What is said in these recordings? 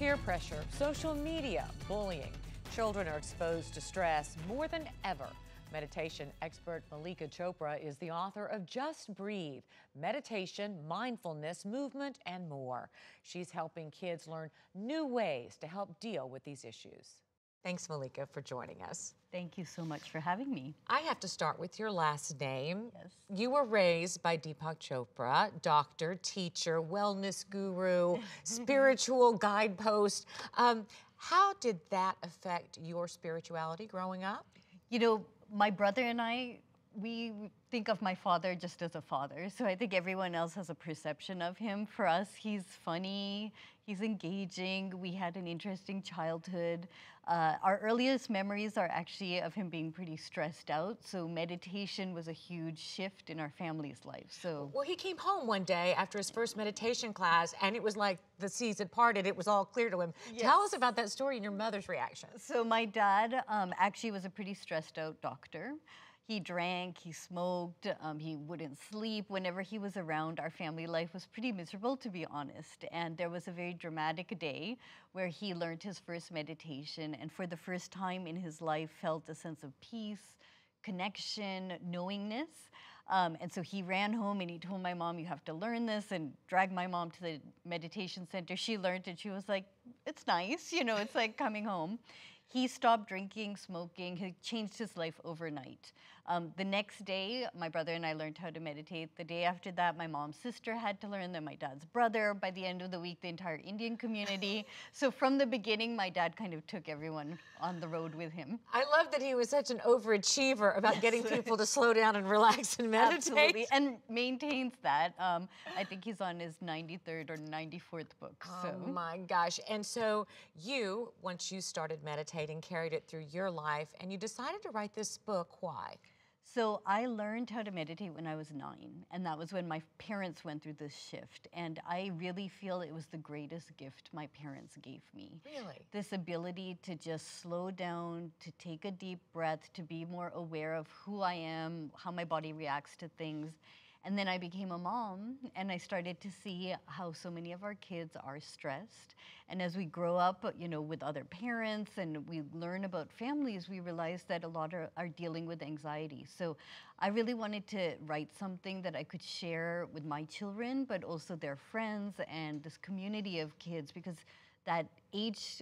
Peer pressure, social media, bullying. Children are exposed to stress more than ever. Meditation expert Mallika Chopra is the author of Just Breathe, meditation, mindfulness, movement, and more. She's helping kids learn new ways to help deal with these issues. Thanks, Mallika, for joining us. Thank you so much for having me. I have to start with your last name. Yes. You were raised by Deepak Chopra, doctor, teacher, wellness guru, spiritual guidepost. How did that affect your spirituality growing up? You know, my brother and I, we think of my father just as a father. So I think everyone else has a perception of him. For us, he's funny, he's engaging. We had an interesting childhood. Our earliest memories are actually of him being pretty stressed out. So meditation was a huge shift in our family's life. So, well, he came home one day after his first meditation class, and it was like the seas had parted. It was all clear to him. Yes. Tell us about that story and your mother's reaction. So my dad actually was a pretty stressed out doctor. He drank, he smoked, he wouldn't sleep. Whenever he was around, our family life was pretty miserable, to be honest. And there was a very dramatic day where he learned his first meditation, and for the first time in his life felt a sense of peace, connection, knowingness. And so he ran home and he told my mom, "You have to learn this," and dragged my mom to the meditation center. She learned it. She was like, "It's nice, you know, it's like coming home." He stopped drinking, smoking. He changed his life overnight. The next day, my brother and I learned how to meditate. The day after that, my mom's sister had to learn, then my dad's brother. By the end of the week, the entire Indian community. So from the beginning, my dad kind of took everyone on the road with him. I love that he was such an overachiever about getting people to slow down and relax and meditate. Absolutely, and maintains that. I think he's on his 93rd or 94th book. Oh my gosh. And so you, once you started meditating, carried it through your life, and you decided to write this book. Why? So I learned how to meditate when I was 9, and that was when my parents went through this shift. And I really feel it was the greatest gift my parents gave me. Really? This ability to just slow down, to take a deep breath, to be more aware of who I am, how my body reacts to things. And then I became a mom, and I started to see how so many of our kids are stressed. And as we grow up, you know, with other parents and we learn about families, we realize that a lot are dealing with anxiety. So I really wanted to write something that I could share with my children, but also their friends and this community of kids, because that age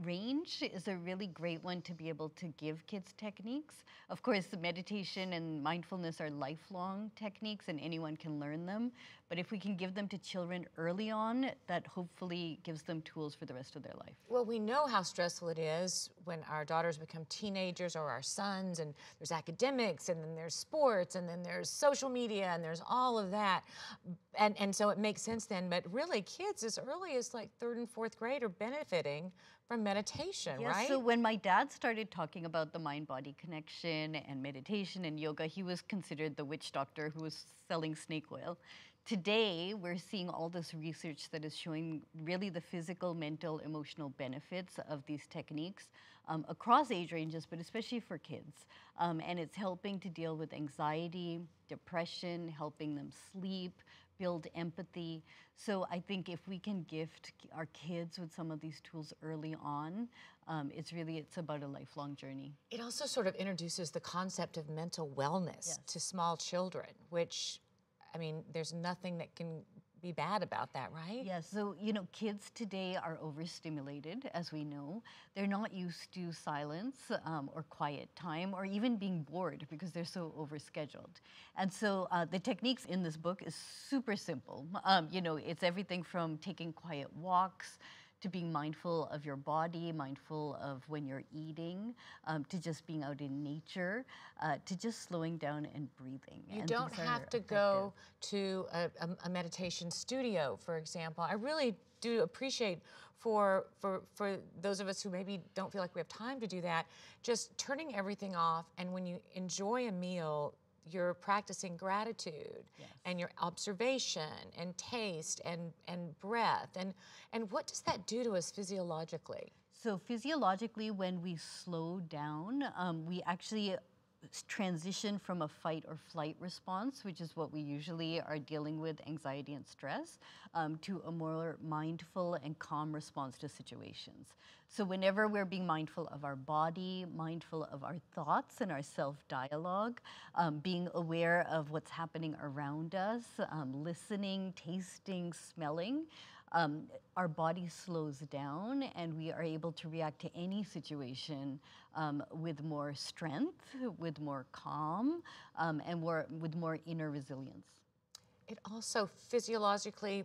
range is a really great one to be able to give kids techniques. Of course, the meditation and mindfulness are lifelong techniques and anyone can learn them. But if we can give them to children early on, that hopefully gives them tools for the rest of their life. Well, we know how stressful it is when our daughters become teenagers or our sons, and there's academics, and then there's sports, and then there's social media, and there's all of that. And so it makes sense then, but really kids as early as like 3rd and 4th grade are benefiting from meditation, yes, right? So when my dad started talking about the mind-body connection and meditation and yoga, he was considered the witch doctor who was selling snake oil. Today, we're seeing all this research that is showing really the physical, mental, emotional benefits of these techniques across age ranges, but especially for kids. And it's helping to deal with anxiety, depression, helping them sleep, build empathy. So I think if we can gift our kids with some of these tools early on, it's about a lifelong journey. It also sort of introduces the concept of mental wellness Yes. to small children, which, I mean, there's nothing that can be bad about that, right? Yes, so, you know, kids today are overstimulated, as we know. They're not used to silence or quiet time or even being bored because they're so overscheduled. And so the techniques in this book is super simple. You know, it's everything from taking quiet walks to being mindful of your body, mindful of when you're eating, to just being out in nature, to just slowing down and breathing. You don't have to go to a meditation studio, for example. I really do appreciate for those of us who maybe don't feel like we have time to do that, just turning everything off, and when you enjoy a meal, you're practicing gratitude. Yes. And your observation and taste and breath. And what does that do to us physiologically? So physiologically, when we slow down, we actually transition from a fight or flight response, which is what we usually are dealing with, anxiety and stress, to a more mindful and calm response to situations. So whenever we're being mindful of our body, mindful of our thoughts and our self-dialogue, being aware of what's happening around us, listening, tasting, smelling, our body slows down and we are able to react to any situation with more strength, with more calm, and with more inner resilience. It also physiologically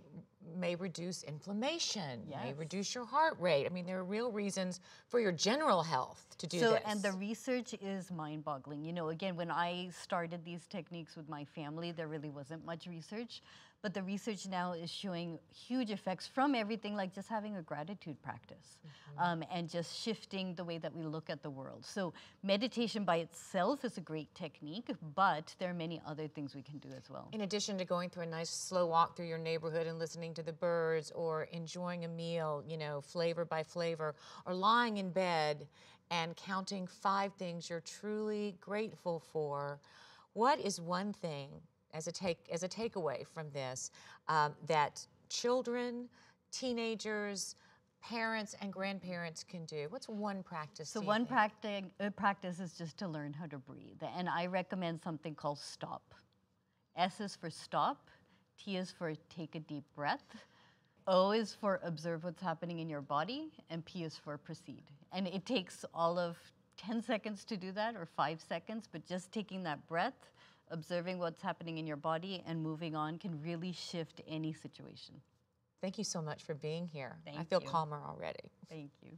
may reduce inflammation, may Yes. reduce your heart rate. I mean, there are real reasons for your general health to do this. And the research is mind-boggling. You know, again, when I started these techniques with my family, there really wasn't much research. But the research now is showing huge effects from everything like just having a gratitude practice and just shifting the way that we look at the world. So meditation by itself is a great technique, but there are many other things we can do as well. In addition to going through a nice slow walk through your neighborhood and listening to the birds, or enjoying a meal, you know, flavor by flavor, or lying in bed and counting 5 things you're truly grateful for, what is one thing as a takeaway from this that children, teenagers, parents, and grandparents can do? What's one practice? So one practice is just to learn how to breathe, and I recommend something called STOP. S is for stop, T is for take a deep breath, O is for observe what's happening in your body, and P is for proceed. And it takes all of 10 seconds to do that, or 5 seconds, but just taking that breath, observing what's happening in your body, and moving on can really shift any situation. Thank you so much for being here. Thank I feel you. calmer already. Thank you.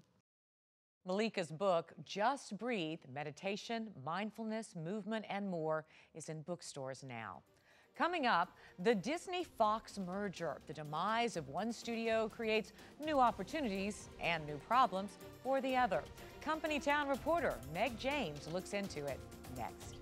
Mallika's book, Just Breathe, Meditation, Mindfulness, Movement, and More, is in bookstores now. Coming up, the Disney-Fox merger. The demise of one studio creates new opportunities and new problems for the other. Company Town reporter Meg James looks into it next.